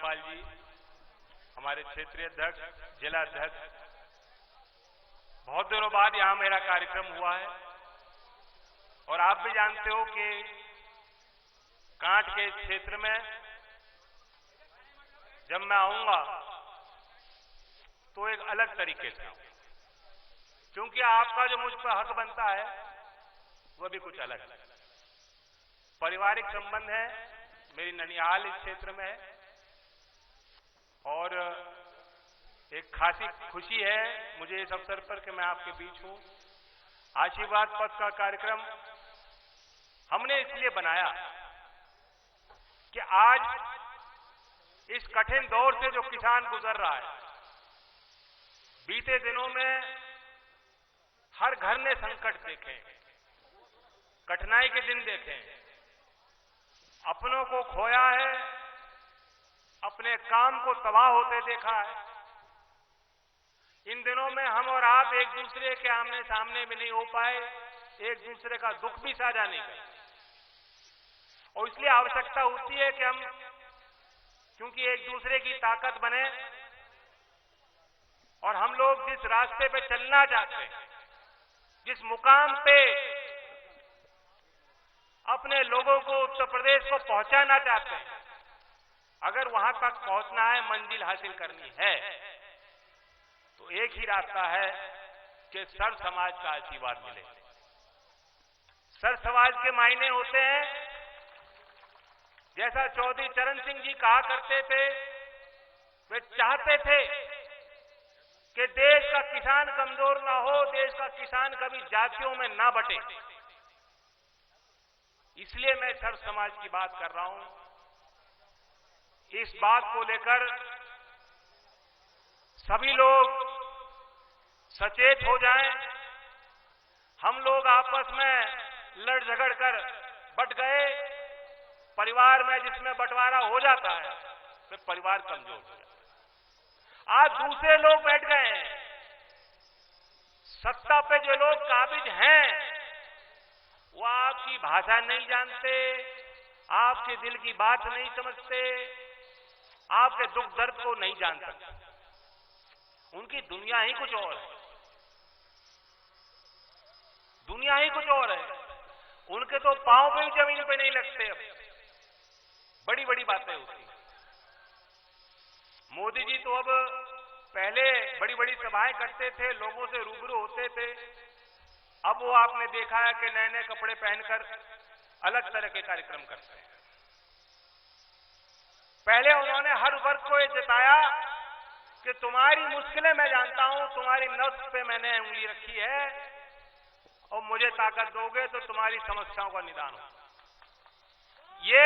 नागपाल जी, हमारे क्षेत्रीय अध्यक्ष, जिला अध्यक्ष, बहुत दिनों बाद यहां मेरा कार्यक्रम हुआ है और आप भी जानते हो कि कांट के इस क्षेत्र में जब मैं आऊंगा तो एक अलग तरीके से, क्योंकि आपका जो मुझ पर हक बनता है वह भी कुछ अलग है। पारिवारिक संबंध है, मेरी ननिहाल इस क्षेत्र में है और एक खासी खुशी है मुझे इस अवसर पर कि मैं आपके बीच हूं। आशीर्वाद पथ का कार्यक्रम हमने इसलिए बनाया कि आज इस कठिन दौर से जो किसान गुजर रहा है, बीते दिनों में हर घर ने संकट देखे, कठिनाई के दिन देखे, अपनों को खोया है, अपने काम को तबाह होते देखा है। इन दिनों में हम और आप एक दूसरे के आमने सामने भी नहीं हो पाए, एक दूसरे का दुख भी साझा नहीं कर, और इसलिए आवश्यकता होती है कि हम, क्योंकि एक दूसरे की ताकत बने और हम लोग जिस रास्ते पे चलना चाहते हैं, जिस मुकाम पे अपने लोगों को, उत्तर प्रदेश को पहुंचाना चाहते हैं, अगर वहां तक पहुंचना है, मंजिल हासिल करनी है, तो एक ही रास्ता है कि सर्व समाज का आशीर्वाद मिले। सर्व समाज के मायने होते हैं, जैसा चौधरी चरण सिंह जी कहा करते थे, वे चाहते थे कि देश का किसान कमजोर ना हो, देश का किसान कभी जातियों में ना बटे। इसलिए मैं सर्व समाज की बात कर रहा हूं। इस बात को लेकर सभी लोग सचेत हो जाएं। हम लोग आपस में लड़ झगड़ कर बट गए, परिवार में जिसमें बंटवारा हो जाता है तो परिवार कमजोर हो जाता है। आज दूसरे लोग बैठ गए हैं, सत्ता पे जो लोग काबिज हैं वो आपकी भाषा नहीं जानते, आपके दिल की बात नहीं समझते, आपके दुख दर्द को नहीं जान सकते। उनकी दुनिया ही कुछ और है, दुनिया ही कुछ और है। उनके तो पांव पे भी जमीन पे नहीं लगते। अब बड़ी बड़ी बातें होती हैं। मोदी जी तो अब पहले बड़ी बड़ी सभाएं करते थे, लोगों से रूबरू होते थे। अब वो आपने देखा है कि नए नए कपड़े पहनकर अलग तरह के कार्यक्रम करते हैं। पहले उन्होंने हर वर्ग को ये जताया कि तुम्हारी मुश्किलें मैं जानता हूं, तुम्हारी नब्ज पे मैंने उंगली रखी है और मुझे ताकत दोगे तो तुम्हारी समस्याओं का निदान हो। ये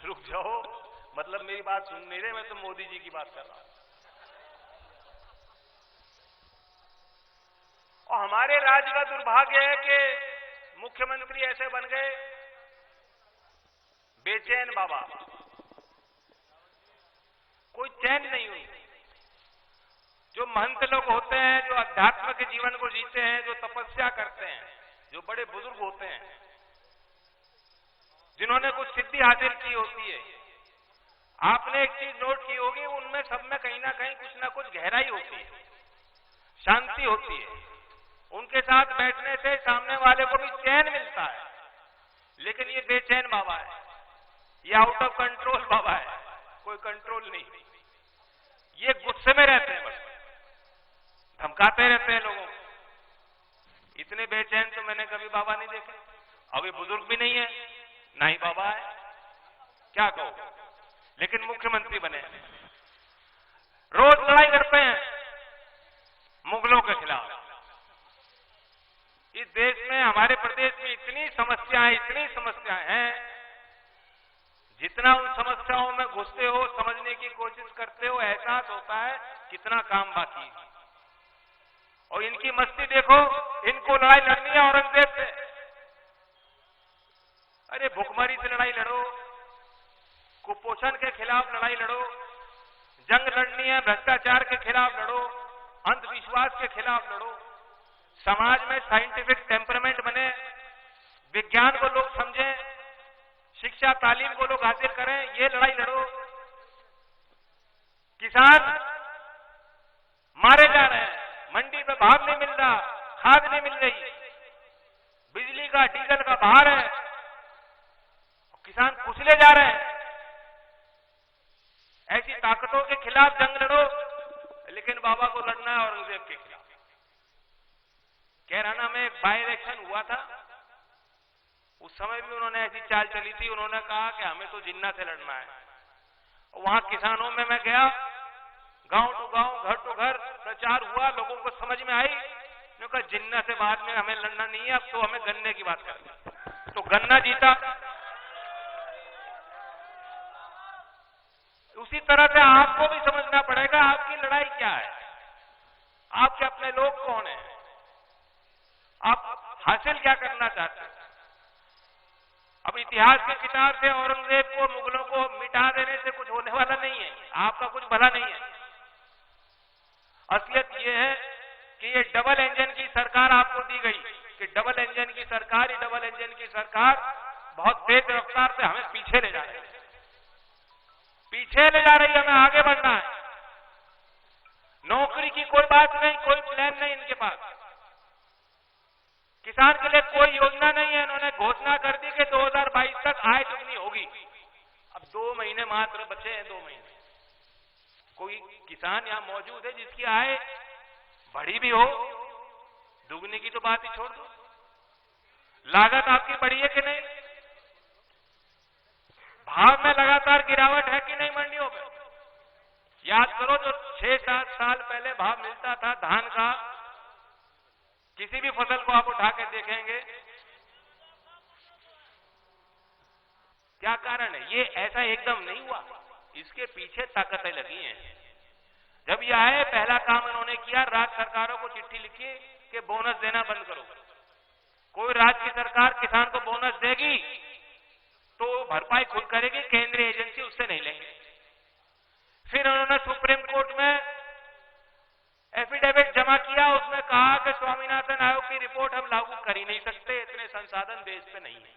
रुक जाओ, मतलब मेरी बात सुन नहीं रहे, मैं तो मोदी जी की बात कर रहा हूं। और हमारे राज्य का दुर्भाग्य है कि मुख्यमंत्री ऐसे बन गए बेचैन बाबा, कोई चैन नहीं हुई। जो महंत लोग होते हैं, जो अध्यात्म के जीवन को जीते हैं, जो तपस्या करते हैं, जो बड़े बुजुर्ग होते हैं, जिन्होंने कुछ सिद्धि हासिल की होती है, आपने एक चीज नोट की होगी, उनमें सब में कहीं ना कहीं कुछ ना कुछ गहराई होती है, शांति होती है। उनके साथ बैठने से सामने वाले को भी चैन मिलता है। लेकिन ये बेचैन बाबा है, ये आउट ऑफ कंट्रोल बाबा है, कोई कंट्रोल नहीं। ये गुस्से में रहते हैं, बस धमकाते रहते हैं लोगों को। इतने बेचैन तो मैंने कभी बाबा नहीं देखे। अब ये बुजुर्ग भी नहीं है, ना ही बाबा है, क्या कहो। लेकिन मुख्यमंत्री बने, रोज लड़ाई करते हैं मुगलों के खिलाफ। इस देश में, हमारे प्रदेश में इतनी समस्याएं हैं, जितना उन समस्याओं में घुसते हो, समझने की कोशिश करते हो, एहसास होता है कितना काम बाकी है। और इनकी मस्ती देखो, इनको लड़ाई लड़नी है औरंगजेब से। अरे भुखमरी से लड़ाई लड़ो, कुपोषण के खिलाफ लड़ाई लड़ो, जंग लड़नी है भ्रष्टाचार के खिलाफ लड़ो, अंधविश्वास के खिलाफ लड़ो। समाज में साइंटिफिक टेम्परामेंट बने, विज्ञान को लोग समझें, शिक्षा तालीम को लोग हासिल करें, ये लड़ाई लड़ो। किसान मारे जा रहे हैं, मंडी में भाव नहीं मिल रहा, खाद नहीं मिल रही, बिजली का डीजल का भार है, किसान कुचले जा रहे हैं। ऐसी ताकतों के खिलाफ जंग लड़ो, लेकिन बाबा को लड़ना है औरंगजेब के खिलाफ। कैराना में एक बाई इलेक्शन हुआ था, उस समय भी उन्होंने ऐसी चाल चली थी। उन्होंने कहा कि हमें तो जिन्ना से लड़ना है। वहां किसानों में मैं गया, गांव टू गांव, घर टू घर प्रचार हुआ, लोगों को समझ में आई। उन्होंने कहा जिन्ना से बाद में हमें लड़ना नहीं है, अब तो हमें गन्ने की बात करनी। तो गन्ना जीता। उसी तरह से आपको भी समझना पड़ेगा आपकी लड़ाई क्या है, आपके अपने लोग कौन हैं, आप हासिल क्या करना चाहते हैं। अब इतिहास की किताब से औरंगजेब को, मुगलों को मिटा देने से कुछ होने वाला नहीं है, आपका कुछ भला नहीं है। असलियत यह है कि ये डबल इंजन की सरकार आपको दी गई, कि डबल इंजन की सरकार, ये डबल इंजन की सरकार बहुत तेज रफ्तार से हमें पीछे ले जा रही है, पीछे ले जा रही है, हमें आगे बढ़ना है। नौकरी की कोई बात नहीं, कोई प्लान नहीं इनके पास। किसान के लिए कोई योजना नहीं है। इन्होंने घोषणा कर दी कि 2022 तक आय दुगनी होगी। अब 2 महीने मात्र बचे हैं, 2 महीने। कोई किसान यहां मौजूद है जिसकी आय बढ़ी भी हो? दुगनी की तो बात ही छोड़ दो। लागत आपकी बढ़ी है कि नहीं? भाव में लगातार गिरावट है कि नहीं मंडियों में? याद करो, जो 6-7 साल पहले भाव मिलता था धान का, किसी भी फसल को आप उठा के देखेंगे, क्या कारण है? ये ऐसा एकदम नहीं हुआ, इसके पीछे ताकतें लगी हैं। जब ये आए, पहला काम इन्होंने किया, राज्य सरकारों को चिट्ठी लिखी कि बोनस देना बंद करो। कोई राज्य की सरकार किसान को बोनस देगी तो भरपाई खुद करेगी, केंद्रीय एजेंसी उससे नहीं लेंगे। फिर उन्होंने सुप्रीम कोर्ट में एफिडेविट जमा किया, उसमें कहा कि स्वामीनाथन आयोग की रिपोर्ट हम लागू कर ही नहीं सकते, इतने संसाधन देश पे नहीं है।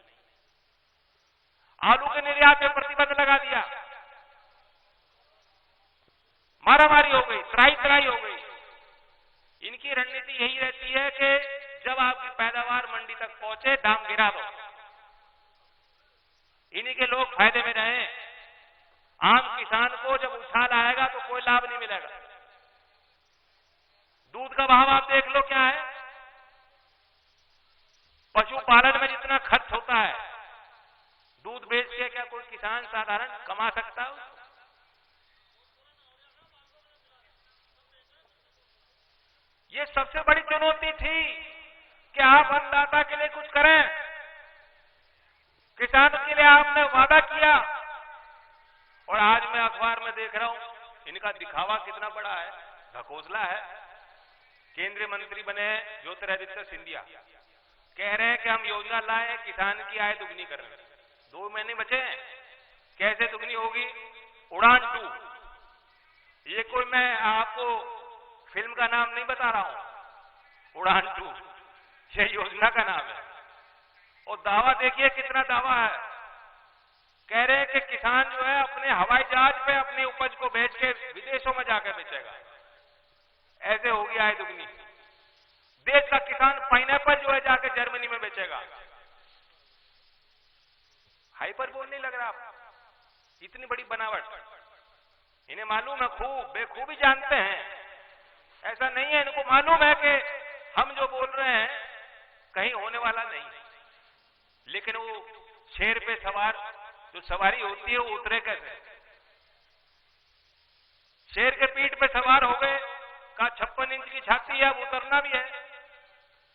आलू के निर्यात में प्रतिबंध लगा दिया, मारामारी हो गई, त्राही हो गई। इनकी रणनीति यही रहती है कि जब आपकी पैदावार मंडी तक पहुंचे, दाम गिरा दो, इन्हीं के लोग फायदे में रहे। आम किसान को जब उछाल आएगा तो कोई लाभ नहीं मिलेगा। दूध का भाव आप देख लो क्या है, पशुपालन में जितना खर्च होता है, दूध बेच के क्या कोई किसान साधारण कमा सकता है? ये सबसे बड़ी चुनौती थी कि आप अन्नदाता के लिए कुछ करें। किसानों के लिए आपने वादा किया, और आज मैं अखबार में देख रहा हूं इनका दिखावा कितना बड़ा है, ढकोसला है। केंद्रीय मंत्री बने ज्योतिरादित्य सिंधिया, कह रहे हैं कि हम योजना लाए किसान की आय दुगनी कर रहे हैं। 2 महीने बचे हैं, कैसे दुगनी होगी? उड़ान 2। ये कोई मैं आपको फिल्म का नाम नहीं बता रहा हूं, उड़ान 2 ये योजना का नाम है। और दावा देखिए कितना दावा है, कह रहे हैं कि किसान जो है अपने हवाई जहाज पे अपनी उपज को बेच के विदेशों में जाकर बेचेगा, ऐसे होगी आय दुगनी। देश का किसान पाइनएप्पल जो है जाके जर्मनी में बेचेगा। हाइपर बोल नहीं लग रहा आप? इतनी बड़ी बनावट इन्हें मालूम है, खूब बेखूबी जानते हैं। ऐसा नहीं है, इनको मालूम है कि हम जो बोल रहे हैं कहीं होने वाला नहीं, लेकिन वो शेर पे सवार जो सवारी होती है वो उतरे कैसे? शेर के पीठ पे सवार हो गए, का 56 इंच की छाती है, अब उतरना भी है,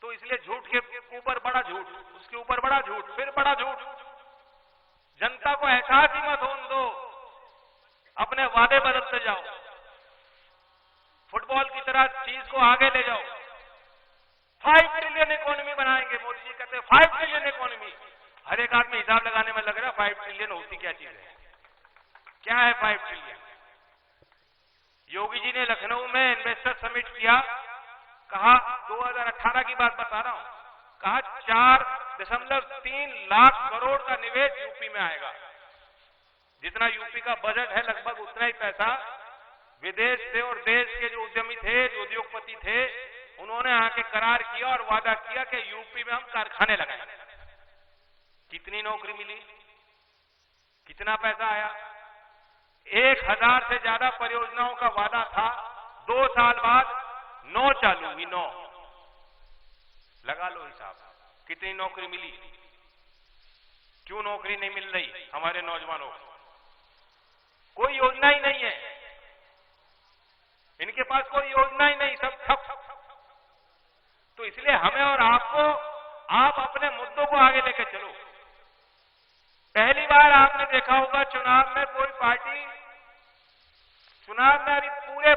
तो इसलिए झूठ के ऊपर बड़ा झूठ, उसके ऊपर बड़ा झूठ, फिर बड़ा झूठ। जनता को एहसास ही मत होने दो, अपने वादे बदलते जाओ, फुटबॉल की तरह चीज को आगे ले जाओ। 5 ट्रिलियन इकोनॉमी बनाएंगे, मोदी जी कहते हैं 5 ट्रिलियन इकोनॉमी। हर एक आदमी हिसाब लगाने में लग रहा है 5 ट्रिलियन होती क्या चीज है, क्या है 5 ट्रिलियन? योगी जी ने लखनऊ में इन्वेस्टर समिट किया, कहा 2018 की बात बता रहा हूं, कहा 4 5.3 लाख करोड़ का निवेश यूपी में आएगा। जितना यूपी का बजट है लगभग उतना ही पैसा विदेश से और देश के जो उद्यमी थे, जो उद्योगपति थे, उन्होंने आके करार किया और वादा किया कि यूपी में हम कारखाने लगाएंगे। कितनी नौकरी मिली, कितना पैसा आया? 1000 से ज्यादा परियोजनाओं का वादा था, 2 साल बाद 9 चालू हुई, 9। लगा लो हिसाब, कितनी नौकरी मिली। क्यों नौकरी नहीं मिल रही हमारे नौजवानों को? कोई योजना ही नहीं है इनके पास, कोई योजना ही नहीं, सब ठप। तो इसलिए हमें और आपको, आप अपने मुद्दों को आगे लेकर चलो। पहली बार आपने देखा होगा चुनाव में कोई पार्टी, चुनाव में अभी पूरे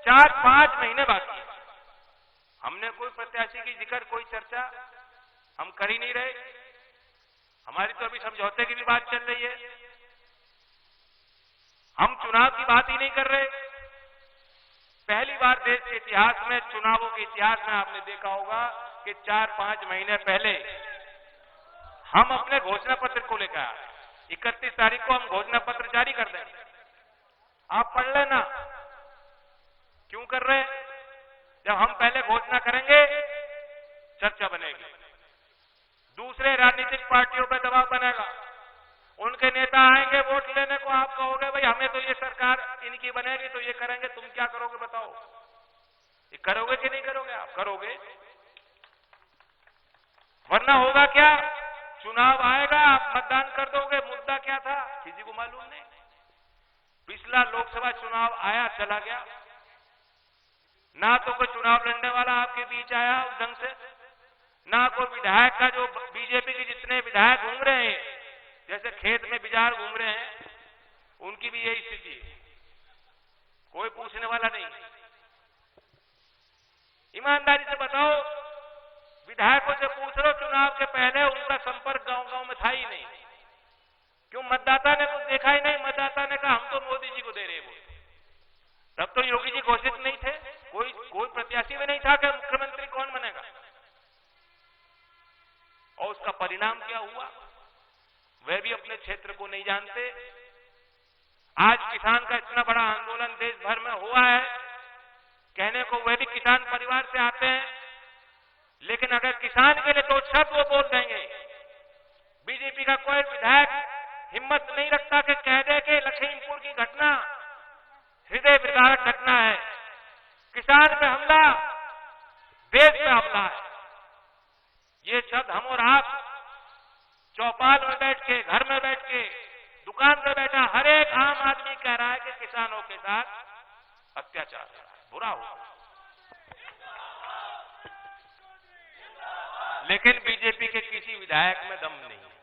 4-5 महीने बाकी है, हमने कोई प्रत्याशी की जिक्र, कोई चर्चा हम कर ही नहीं रहे। हमारी तो अभी समझौते की भी बात चल रही है, हम चुनाव की बात ही नहीं कर रहे। पहली बार देश के इतिहास में, चुनावों के इतिहास में आपने देखा होगा कि 4-5 महीने पहले हम अपने घोषणा पत्र को लेकर आए। 31 तारीख को हम घोषणा पत्र जारी कर देंगे, आप पढ़ लेना। क्यों कर रहे हैं? जब हम पहले घोषणा करेंगे चर्चा बनेगी, दूसरे राजनीतिक पार्टियों पर दबाव बनेगा, उनके नेता आएंगे वोट लेने को, आप कहोगे भाई हमें तो ये सरकार इनकी बनेगी तो ये करेंगे, तुम क्या करोगे बताओ? ये करोगे कि नहीं करोगे? आप करोगे, वरना होगा क्या? चुनाव आएगा, आप मतदान कर दोगे। मुद्दा क्या था किसी को मालूम नहीं। पिछला लोकसभा चुनाव आया चला गया, ना तो कोई चुनाव लड़ने वाला आपके बीच आया उस ढंग से, ना कोई विधायक का, जो बीजेपी के जितने विधायक घूम रहे हैं जैसे खेत में बिजार घूम रहे हैं, उनकी भी यही स्थिति है, कोई पूछने वाला नहीं। ईमानदारी से बताओ, विधायकों से पूछ लो, चुनाव के पहले उनका संपर्क गांव-गांव में था ही नहीं। क्यों? मतदाता ने कुछ देखा ही नहीं। मतदाता ने कहा हम तो मोदी जी को दे रहे वोट। तब तो योगी जी घोषित नहीं थे, कोई प्रत्याशी भी नहीं था कि मुख्यमंत्री कौन बनेगा। और उसका परिणाम क्या हुआ वह भी अपने क्षेत्र को नहीं जानते। आज किसान का इतना बड़ा आंदोलन देश भर में हुआ है, कहने को वह भी किसान परिवार से आते हैं, लेकिन अगर किसान के लिए दो शब्द वो बोल देंगे, बीजेपी का कोई विधायक हिम्मत नहीं रखता कि कह दे कि लखीमपुर की घटना हृदय विदारक घटना है, किसान पे हमला, देश पे हमला है। ये शब्द हम और आप चौपाल में बैठ के, घर में बैठ के, दुकान पर बैठा हर एक आम आदमी कह रहा है कि किसानों के साथ अत्याचार हो रहा है, बुरा हो रहा है। लेकिन बीजेपी के किसी विधायक में दम नहीं है।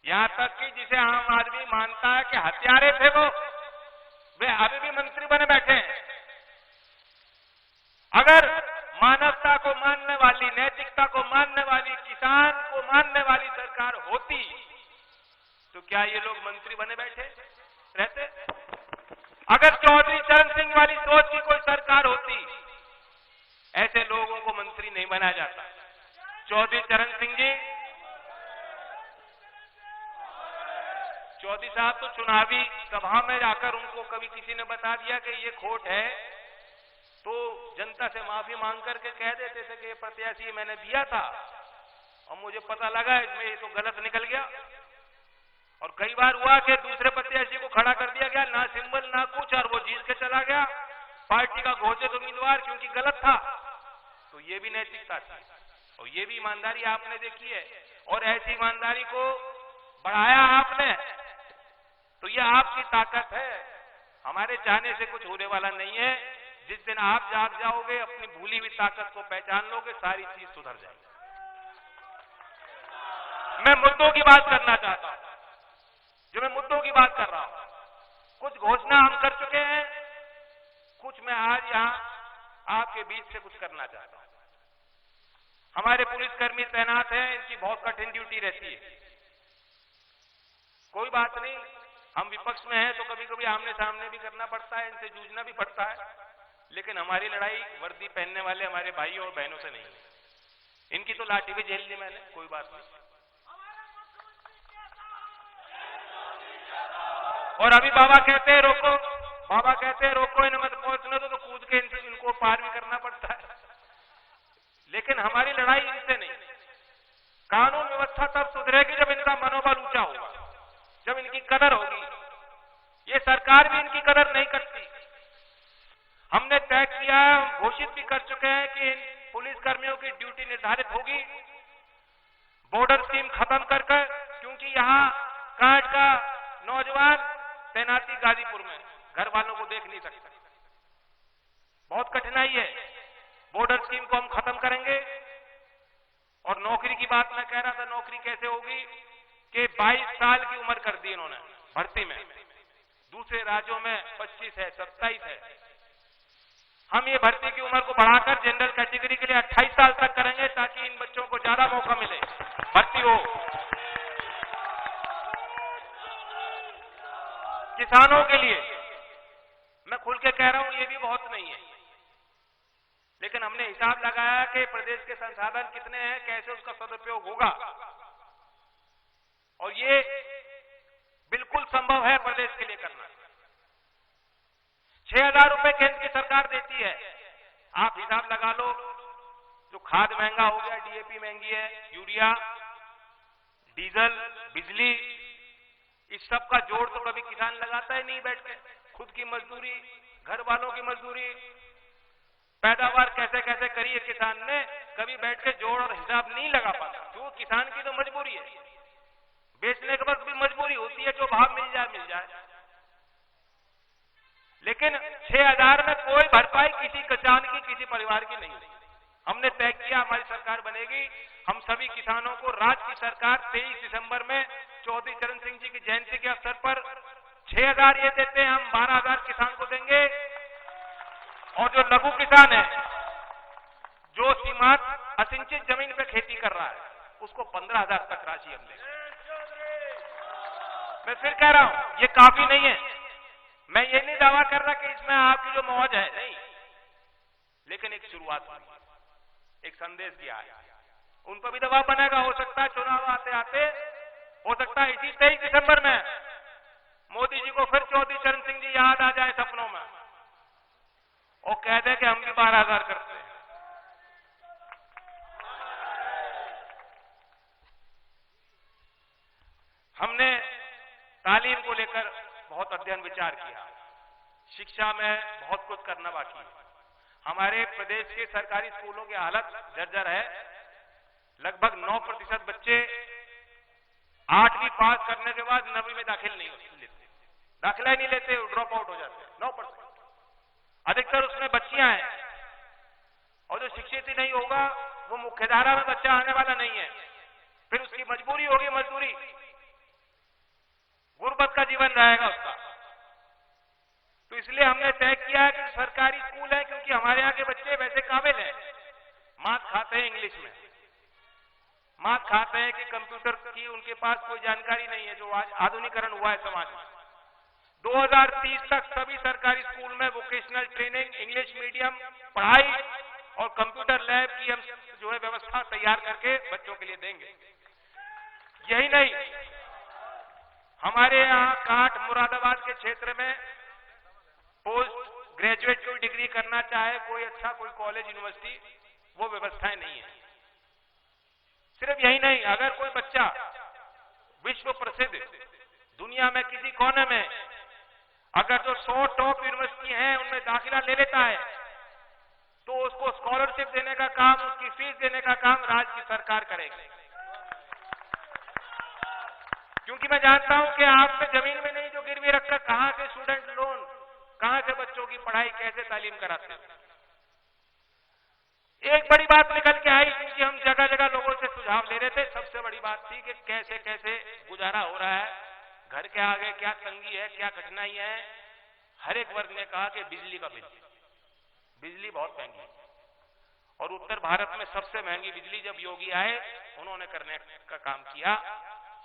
यहां तक कि जिसे आम आदमी मानता है कि हत्यारे थे वो, वे अभी भी मंत्री बने बैठे हैं। अगर मानवता को मानने वाली, नैतिकता को मानने वाली, किसान को मानने वाली सरकार होती तो क्या ये लोग मंत्री बने बैठे रहते? अगर चौधरी चरण सिंह वाली सोच की कोई सरकार होती, ऐसे लोगों को मंत्री नहीं बनाया जाता। चौधरी चरण सिंह जी, चौधरी साहब तो चुनावी सभा में जाकर उनको कभी किसी ने बता दिया कि ये खोट है तो जनता से माफी मांग करके कह देते थे कि ये प्रत्याशी मैंने दिया था और मुझे पता लगा इसमें ये तो गलत निकल गया। और कई बार हुआ कि दूसरे प्रत्याशी को खड़ा कर दिया गया, ना सिंबल ना कुछ, और वो जीत के चला गया पार्टी का घोषित उम्मीदवार, क्योंकि गलत था। तो ये भी नैतिकता थी और ये भी ईमानदारी आपने देखी है, और ऐसी ईमानदारी को बढ़ाया आपने, तो ये आपकी ताकत है। हमारे चाहने से कुछ होने वाला नहीं है। जिस दिन आप जाग जाओगे, अपनी भूली हुई ताकत को पहचान लोगे, सारी चीज सुधर जाएगी। मैं मुद्दों की बात करना चाहता हूं, जो मैं मुद्दों की बात कर रहा हूं। कुछ घोषणा हम कर चुके हैं, कुछ मैं आज यहां आपके बीच से कुछ करना चाहता हूं। हमारे पुलिसकर्मी तैनात हैं, इनकी बहुत कठिन ड्यूटी रहती है। कोई बात नहीं, हम विपक्ष में हैं तो कभी कभी आमने सामने भी करना पड़ता है, इनसे जूझना भी पड़ता है, लेकिन हमारी लड़ाई वर्दी पहनने वाले हमारे भाइयों और बहनों से नहीं है। इनकी तो लाठी भी झेल ली मैंने, कोई बात नहीं। और अभी बाबा कहते हैं रोको, बाबा कहते हैं रोको इन्हें मत पहुंचने दो, तो कूद के इनको पार भी करना पड़ता है। लेकिन हमारी लड़ाई इनसे नहीं। कानून व्यवस्था तब सुधरेगी जब इनका मनोबल ऊंचा होगा, जब इनकी कदर होगी। ये सरकार भी इनकी कदर नहीं करती। हमने तय किया, घोषित भी कर चुके हैं कि इन पुलिस कर्मियों की ड्यूटी निर्धारित होगी बॉर्डर स्कीम खत्म कर, क्योंकि यहां कांट का नौजवान तैनाती गाजीपुर में घर वालों को देख नहीं सकता, बहुत कठिनाई है। बॉर्डर स्कीम को हम खत्म करेंगे। और नौकरी की बात मैं कह रहा था, नौकरी कैसे होगी कि 22 साल की उम्र कर दी इन्होंने भर्ती में। दूसरे राज्यों में 25 है, 27 है। हम ये भर्ती की उम्र को बढ़ाकर जनरल कैटेगरी के लिए 28 साल तक करेंगे, ताकि इन बच्चों को ज्यादा मौका मिले, भर्ती हो। किसानों के लिए मैं खुल के कह रहा हूं, ये भी बहुत नहीं है, लेकिन हमने हिसाब लगाया कि प्रदेश के संसाधन कितने हैं, कैसे उसका सदुपयोग होगा, और ये बिल्कुल संभव है प्रदेश के लिए करना। 6,000 रुपए केंद्र की सरकार देती है। आप हिसाब लगा लो, जो खाद महंगा हो गया, डीएपी महंगी है, यूरिया, डीजल, बिजली, इस सब का जोड़ तो कभी किसान लगाता ही नहीं बैठ के। खुद की मजदूरी, घर वालों की मजदूरी, पैदावार कैसे कैसे करी है किसान ने, कभी बैठ के जोड़ और हिसाब नहीं लगा पाता। क्यों? किसान की तो मजबूरी है, बेचने के बाद भी मजबूरी होती है, जो भाव मिल जाए मिल जाए। लेकिन 6,000 में कोई भरपाई किसी किसान की, किसी परिवार की नहीं। हमने तय किया, हमारी सरकार बनेगी, हम सभी किसानों को राज्य की सरकार 23 दिसंबर में चौधरी चरण सिंह जी की जयंती के अवसर पर 6,000 ये देते हैं, हम 12,000 किसान को देंगे। और जो लघु किसान है, जो सीमांत असिंचित जमीन पे खेती कर रहा है, उसको 15,000 तक राशि हम देंगे। मैं फिर कह रहा हूं, ये काफी नहीं है। मैं ये नहीं दावा कर रहा कि इसमें आपकी जो मौज है, नहीं, लेकिन एक शुरुआत हुई, एक संदेश दिया है। उन पर भी दबाव बनेगा, हो सकता है चुनाव आते आते, हो सकता है इसी 23 दिसंबर में मोदी जी को फिर चौधरी चरण सिंह जी याद आ जाए सपनों में और कह दे कि हम भी 12,000 करते हैं। हमने तालीम को लेकर बहुत अध्ययन विचार किया। शिक्षा में बहुत कुछ करना बाकी है। हमारे प्रदेश के सरकारी स्कूलों की हालत जर्जर है। लगभग 9% बच्चे 8वीं पास करने के बाद 9वीं में दाखिल नहीं लेते, दाखिला ही नहीं लेते, ड्रॉप आउट हो जाते हैं। 9%, अधिकतर उसमें बच्चियां हैं। और जो शिक्षित ही नहीं होगा, वो मुख्यधारा में बच्चा आने वाला नहीं है। फिर उसकी मजबूरी होगी, मजदूरी, गुर्बत का जीवन रहेगा उसका। तो इसलिए हमने तय किया है कि सरकारी स्कूल है, क्योंकि हमारे यहाँ के बच्चे वैसे काबिल हैं, मात खाते हैं इंग्लिश में, मात खाते हैं कि कंप्यूटर की उनके पास कोई जानकारी नहीं है, जो आज आधुनिकीकरण हुआ है समाज में। 2030 तक सभी सरकारी स्कूल में वोकेशनल ट्रेनिंग, इंग्लिश मीडियम पढ़ाई और कंप्यूटर लैब की हम जो है व्यवस्था तैयार करके बच्चों के लिए देंगे। यही नहीं, हमारे यहाँ कांट, मुरादाबाद के क्षेत्र में पोस्ट ग्रेजुएट कोई डिग्री करना चाहे कोई, अच्छा कोई कॉलेज, यूनिवर्सिटी, वो व्यवस्थाएं नहीं है। सिर्फ यही नहीं, अगर कोई बच्चा विश्व प्रसिद्ध दुनिया में किसी कोने में अगर जो 100 टॉप यूनिवर्सिटी हैं उनमें दाखिला ले लेता है, तो उसको स्कॉलरशिप देने का काम, उसकी फीस देने का काम राज्य की सरकार करेगी। क्योंकि मैं जानता हूं कि आप पे जमीन में नहीं जो गिरवी रखकर कहां से स्टूडेंट लोन, कहां से बच्चों की पढ़ाई, कैसे तालीम कराते हैं। एक बड़ी बात निकल के आई, क्योंकि हम जगह जगह लोगों से सुझाव ले रहे थे। सबसे बड़ी बात थी कि कैसे कैसे गुजारा हो रहा है, घर के आगे क्या तंगी है, क्या कठिनाई है। हर एक वर्ग ने कहा कि बिजली का बिल, बिजली बहुत महंगी है। और उत्तर भारत में सबसे महंगी बिजली जब योगी आए, उन्होंने करने का काम किया।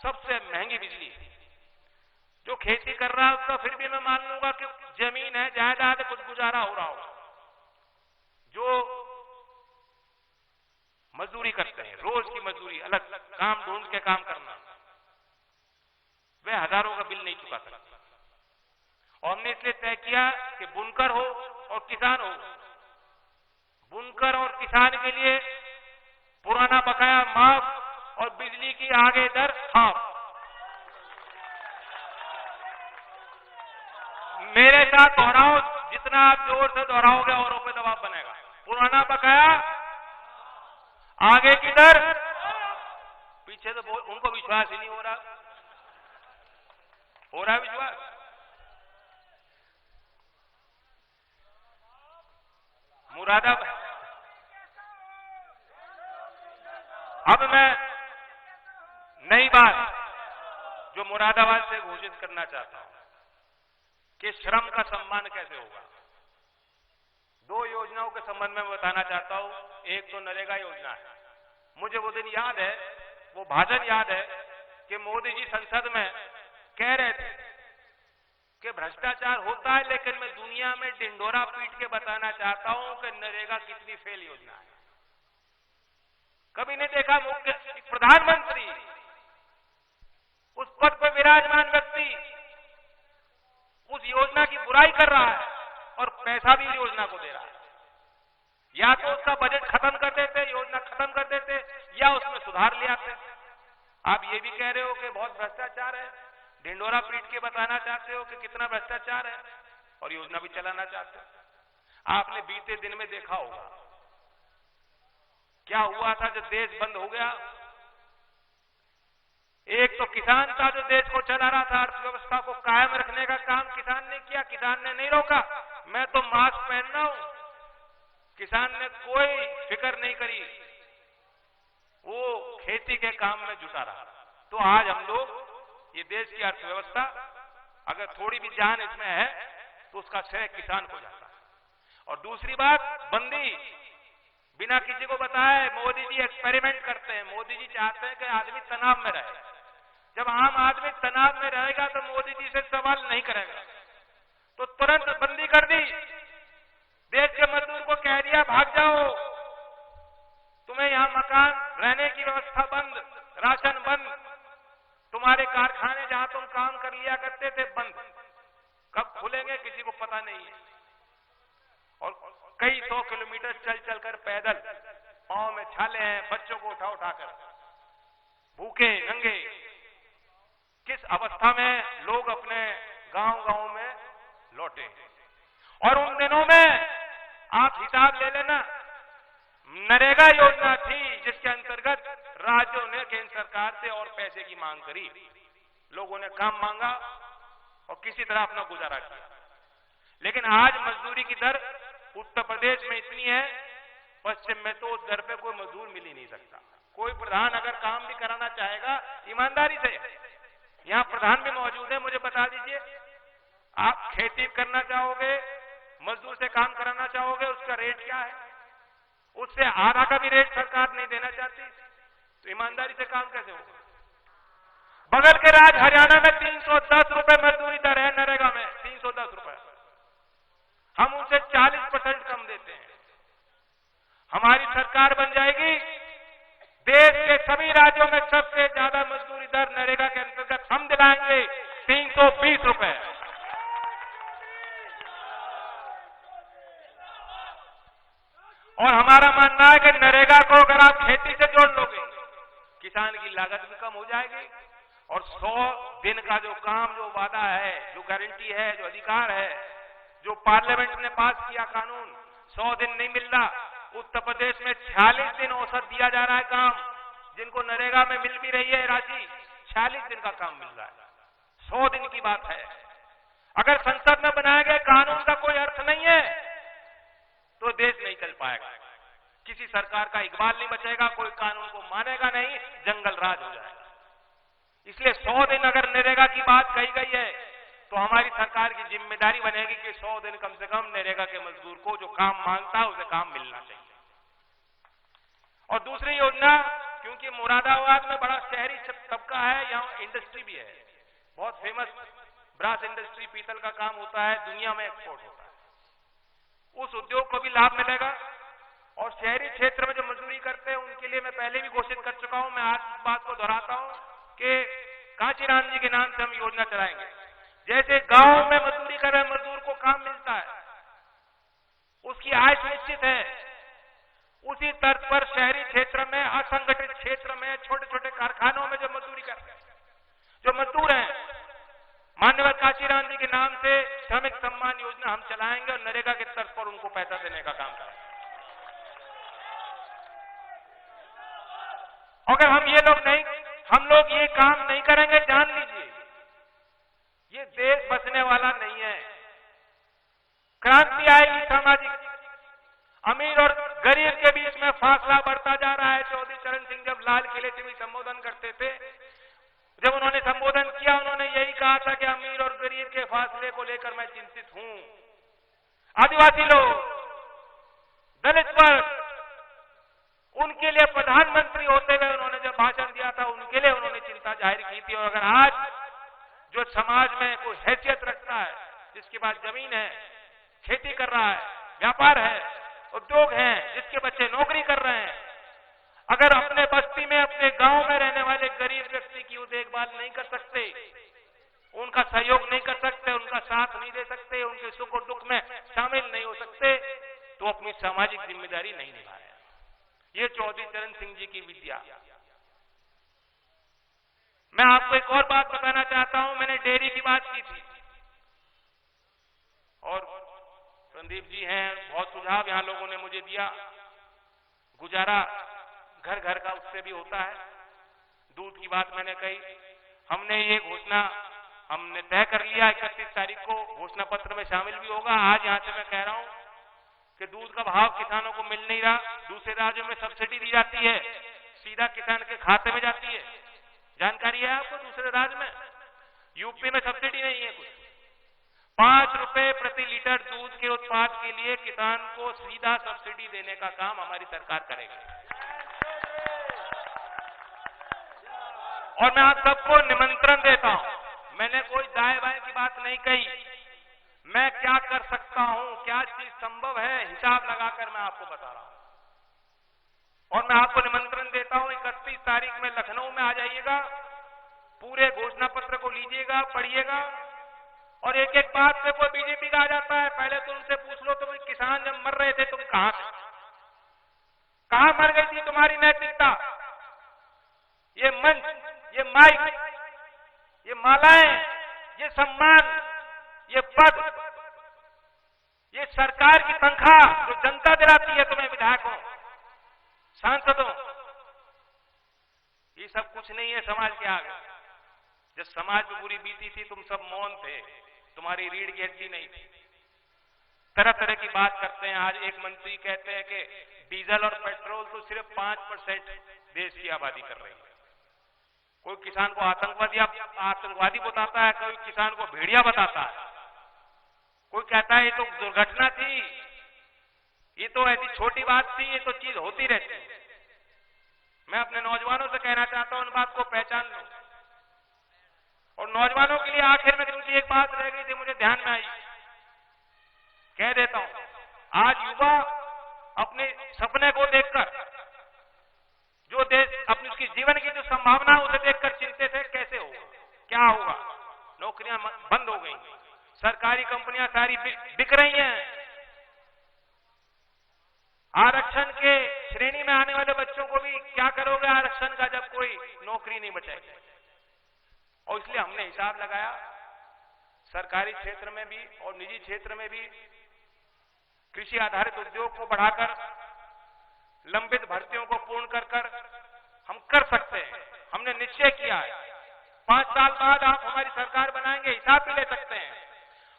सबसे महंगी बिजली, जो खेती कर रहा है उसका फिर भी मैं मान लूंगा कि जमीन है, जायदाद है, कुछ गुजारा हो रहा होगा। जो मजदूरी करते हैं हमने इसलिए तय किया कि बुनकर हो और किसान हो। बुनकर और किसान के लिए पुराना बकाया माफ और बिजली की आगे दर हाफ। मेरे साथ दोहराओ, जितना आप जोर से दोहराओगे औरों पे दबाव बनेगा। पुराना बकाया, आगे की दर। पीछे तो उनको विश्वास ही नहीं हो रहा है विश्वास? मुरादाबाद, अब मैं नई बात जो मुरादाबाद से घोषित करना चाहता हूं कि श्रम का सम्मान कैसे होगा। दो योजनाओं के संबंध में बताना चाहता हूं। एक तो नरेगा योजना है। मुझे वो दिन याद है, वो भाषण याद है कि मोदी जी संसद में कह रहे थे कि भ्रष्टाचार होता है, लेकिन मैं दुनिया में ढिंढोरा पीट के बताना चाहता हूं कि नरेगा कितनी फेल योजना है। कभी नहीं देखा मुख्य प्रधानमंत्री, उस पद पर विराजमान व्यक्ति उस योजना की बुराई कर रहा है और पैसा भी योजना को दे रहा है। या तो उसका बजट खत्म कर देते, योजना खत्म कर देते, या उसमें सुधार ले आते। आप ये भी कह रहे हो कि बहुत भ्रष्टाचार है, ढिंडोरा पीट के बताना चाहते हो कि कितना भ्रष्टाचार है, और योजना भी चलाना चाहते हो। आपने बीते दिन में देखा होगा क्या हुआ था जब देश बंद हो गया। एक तो किसान था जो देश को चला रहा था, अर्थव्यवस्था को कायम रखने का काम किसान ने किया, किसान ने नहीं रोका। मैं तो मास्क पहन रहा हूं, किसान ने कोई फिक्र नहीं करी, वो खेती के काम में जुटा रहा। तो आज हम लोग ये देश की अर्थव्यवस्था, अगर थोड़ी भी जान इसमें है तो उसका श्रेय किसान को जाता है। और दूसरी बात, बंदी बिना किसी को बताए मोदी जी एक्सपेरिमेंट करते हैं। मोदी जी चाहते हैं कि आदमी तनाव में रहे। जब आम आदमी तनाव में रहेगा तो मोदी जी से सवाल नहीं करेगा, तो तुरंत बंदी कर दी। देश के मजदूर को कह दिया भाग जाओ, तुम्हें यहां मकान, रहने की व्यवस्था बंद, राशन बंद, तुम्हारे कारखाने जहां तुम काम कर लिया करते थे बंद। कब खुलेंगे किसी को पता नहीं है। और कई 100 किलोमीटर चल चलकर पैदल, पांव में छाले हैं, बच्चों को उठा उठाकर, भूखे नंगे, किस अवस्था में लोग अपने गांव में लौटे। और उन दिनों में आप हिसाब ले लेना, नरेगा योजना थी जिसके अंतर्गत राज्यों ने केंद्र सरकार से और पैसे की मांग करी। लोगों ने काम मांगा और किसी तरह अपना गुजारा किया। लेकिन आज मजदूरी की दर उत्तर प्रदेश में इतनी है, पश्चिम में तो उस दर पे कोई मजदूर मिल ही नहीं सकता। कोई प्रधान अगर काम भी कराना चाहेगा ईमानदारी से, यहां प्रधान भी मौजूद है, मुझे बता दीजिए, आप खेती करना चाहोगे, मजदूर से काम कराना चाहोगे, उसका रेट क्या है? उससे आधा का भी रेट सरकार नहीं देना चाहती, तो ईमानदारी से काम कैसे होगा? बगल के राज्य हरियाणा में 310 रुपए मजदूरी दर है, नरेगा में 310 रुपए। हम उनसे 40% कम देते हैं। हमारी सरकार बन जाएगी, देश के सभी राज्यों में सबसे ज्यादा मजदूरी दर नरेगा के अंतर्गत हम दिलाएंगे, 320 रुपए। और हमारा मानना है कि नरेगा को अगर आप खेती से जोड़ लोगे, किसान की लागत भी कम हो जाएगी, और 100 दिन का जो काम, जो वादा है, जो गारंटी है, जो अधिकार है, जो पार्लियामेंट ने पास किया कानून, 100 दिन नहीं मिल रहा। उत्तर प्रदेश में 46 दिन औसत दिया जा रहा है काम, जिनको नरेगा में मिल भी रही है राशि, 46 दिन का काम मिल रहा है। 100 दिन की बात है। अगर संसद में बनाए गए कानून का कोई अर्थ नहीं है तो देश नहीं चल पाएगा, किसी सरकार का इकबाल नहीं बचेगा, कोई कानून को मानेगा नहीं, जंगल राज हो जाएगा। इसलिए 100 दिन अगर नरेगा की बात कही गई है तो हमारी सरकार की जिम्मेदारी बनेगी कि 100 दिन कम से कम नरेगा के मजदूर को जो काम मांगता है उसे काम मिलना चाहिए। और दूसरी योजना, क्योंकि मुरादाबाद में बड़ा शहरी तबका है, यहां इंडस्ट्री भी है, बहुत फेमस ब्रास इंडस्ट्री, पीतल का काम होता है, दुनिया में एक्सपोर्ट होता है, उस उद्योग को भी लाभ मिलेगा। और शहरी क्षेत्र में जो मजदूरी करते हैं उनके लिए मैं पहले भी घोषित कर चुका हूं, मैं आज इस बात को दोहराता हूं कि कांचीराम जी के नाम से हम योजना चलाएंगे। जैसे गांव में मजदूरी कर रहे वांछित है, उसी तर्ज पर शहरी क्षेत्र में, असंगठित क्षेत्र में, छोटे छोटे कारखानों में जो मजदूरी करते हैं, जो मजदूर हैं, माननीय काशीराम जी के नाम से श्रमिक सम्मान योजना हम चलाएंगे और नरेगा के तर्ज पर उनको पैसा देने का काम करेंगे। अगर हम लोग ये काम नहीं करेंगे, जान लीजिए ये देश बचने वाला नहीं है। क्रांति आएगी सामाजिक, अमीर और गरीब के बीच में फासला बढ़ता जा रहा है। चौधरी चरण सिंह जब लाल किले से भी संबोधन करते थे, जब उन्होंने संबोधन किया, उन्होंने यही कहा था कि अमीर और गरीब के फासले को लेकर मैं चिंतित हूं। आदिवासी लोग, दलित वर्ग, उनके लिए प्रधानमंत्री होते हुए उन्होंने जब भाषण दिया था, उनके लिए उन्होंने चिंता जाहिर की थी। और अगर आज जो समाज में कोई हैसियत रखता है, जिसके पास जमीन है, खेती कर रहा है, व्यापार है, उद्योग है, जिसके बच्चे नौकरी कर रहे हैं, अगर अपने बस्ती में, अपने गांव में रहने वाले गरीब व्यक्ति की वो देखभाल नहीं कर सकते, उनका सहयोग नहीं कर सकते, उनका साथ नहीं दे सकते, उनके सुख और दुख में शामिल नहीं हो सकते, तो अपनी सामाजिक जिम्मेदारी नहीं निभा रहे। ये चौधरी चरण सिंह जी की विद्या। मैं आपको एक और बात बताना चाहता हूं। मैंने डेयरी की बात की थी और संदीप जी हैं, बहुत सुझाव यहां लोगों ने मुझे दिया। गुजारा घर घर का उससे भी होता है। दूध की बात मैंने कही, हमने ये घोषणा हमने तय कर लिया, 31 तारीख को घोषणा पत्र में शामिल भी होगा। आज यहां से मैं कह रहा हूं कि दूध का भाव किसानों को मिल नहीं रहा, दूसरे राज्यों में सब्सिडी दी जाती है, सीधा किसान के खाते में जाती है। जानकारी है आपको? दूसरे राज्य में, यूपी में सब्सिडी नहीं है कुछ। 5 रुपए प्रति लीटर दूध के उत्पाद के लिए किसान को सीधा सब्सिडी देने का काम हमारी सरकार करेगी। और मैं आप सबको निमंत्रण देता हूं, मैंने कोई दाएं बाएं की बात नहीं कही। मैं क्या कर सकता हूं, क्या चीज संभव है, हिसाब लगाकर मैं आपको बता रहा हूं। और मैं आपको निमंत्रण देता हूं, 31 तारीख में लखनऊ में आ जाइएगा, पूरे घोषणा पत्र को लीजिएगा, पढ़िएगा। और एक एक बात पे कोई बीजेपी का आ जाता है, पहले तो उनसे पूछ लो, तुम किसान जब मर रहे थे तुम कहां थे, कहां मर गई थी तुम्हारी नैतिकता? ये मंच, ये माइक, ये मालाएं, ये सम्मान, ये पद, ये सरकार की तनख्वाह जो जनता दिलाती है तुम्हें, विधायकों, सांसदों, ये सब कुछ नहीं है समाज के आगे। जब समाज में बुरी बीती थी तुम सब मौन थे, तुम्हारी रीढ़ की हड्डी नहीं थी। तरह तरह की बात करते हैं। आज एक मंत्री कहते हैं कि डीजल और पेट्रोल तो सिर्फ 5% देश की आबादी कर रही है। कोई किसान को आतंकवादी बताता है, कोई किसान को भेड़िया बताता है, कोई कहता है ये तो दुर्घटना थी, ये तो ऐसी छोटी बात थी, ये तो चीज होती रहती है। मैं अपने नौजवानों से कहना चाहता हूं, उन बात को पहचान लो। और नौजवानों के लिए आखिर में मुझे एक बात रह गई थी, मुझे ध्यान में आई, कह देता हूं। आज युवा अपने सपने को देखकर, जो देश अपनी उसकी जीवन की जो संभावना उसे देखकर चिंतित है, कैसे होगा, क्या होगा। नौकरियां बंद हो गई, सरकारी कंपनियां सारी बिक रही हैं, आरक्षण के श्रेणी में आने वाले बच्चों को भी क्या करोगे आरक्षण का, जब कोई नौकरी नहीं बचेगी। और इसलिए हमने हिसाब लगाया, सरकारी क्षेत्र में भी और निजी क्षेत्र में भी कृषि आधारित उद्योग को बढ़ाकर, लंबित भर्तियों को पूर्ण कर हम कर सकते हैं। हमने निश्चय किया है 5 साल बाद आप हमारी सरकार बनाएंगे, हिसाब भी ले सकते हैं।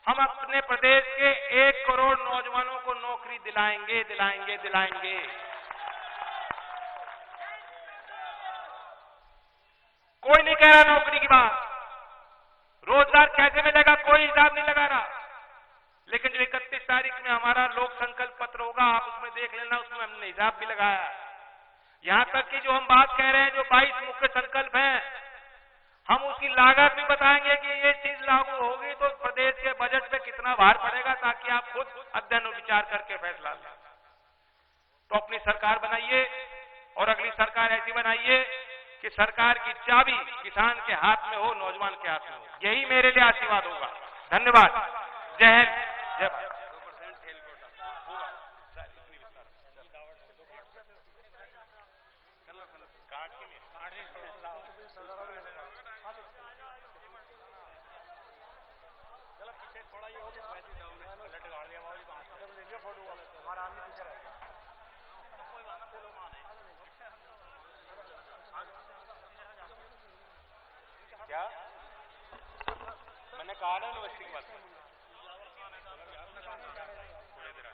हम अपने प्रदेश के 1 करोड़ नौजवानों को नौकरी दिलाएंगे, दिलाएंगे, दिलाएंगे। कोई नहीं कह रहा नौकरी की बात, रोजगार कैसे मिलेगा कोई हिसाब नहीं लगा रहा। लेकिन जो 31 तारीख में हमारा लोक संकल्प पत्र होगा, आप उसमें देख लेना, उसमें हमने हिसाब भी लगाया। यहां तक कि जो हम बात कह रहे हैं, जो 22 मुख्य संकल्प हैं, हम उसकी लागत भी बताएंगे कि ये चीज लागू होगी तो प्रदेश के बजट पे कितना भार पड़ेगा, ताकि आप खुद अध्ययन और विचार करके फैसला लें। तो अपनी सरकार बनाइए और अगली सरकार ऐसी बनाइए कि सरकार की चाबी किसान के हाथ में हो, नौजवान के हाथ में हो। यही मेरे लिए आशीर्वाद होगा। धन्यवाद। जय हिंद, जय भारत। चलो पीछे थोड़ा ये हो गया वैसे डाउन है लट गाड़ दिया बाबू कहां से देखिए फोटो वाले तो हमारा आदमी पीछे रह गया कोई बात ना बोलो मान है क्या मैंने कहा ना यूनिवर्सिटी की बात थोड़ी देर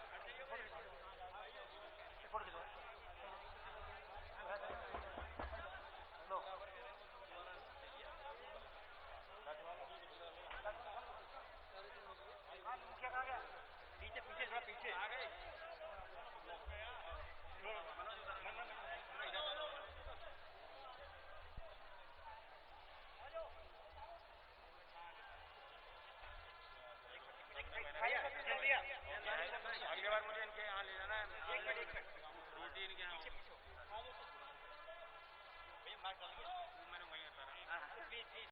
पीछे पीछे थोड़ा पीछे आ गए अगली बार मुझे इनके यहाँ ले जाना है रोटी इनके यहाँ मैंने वहीं आता रहा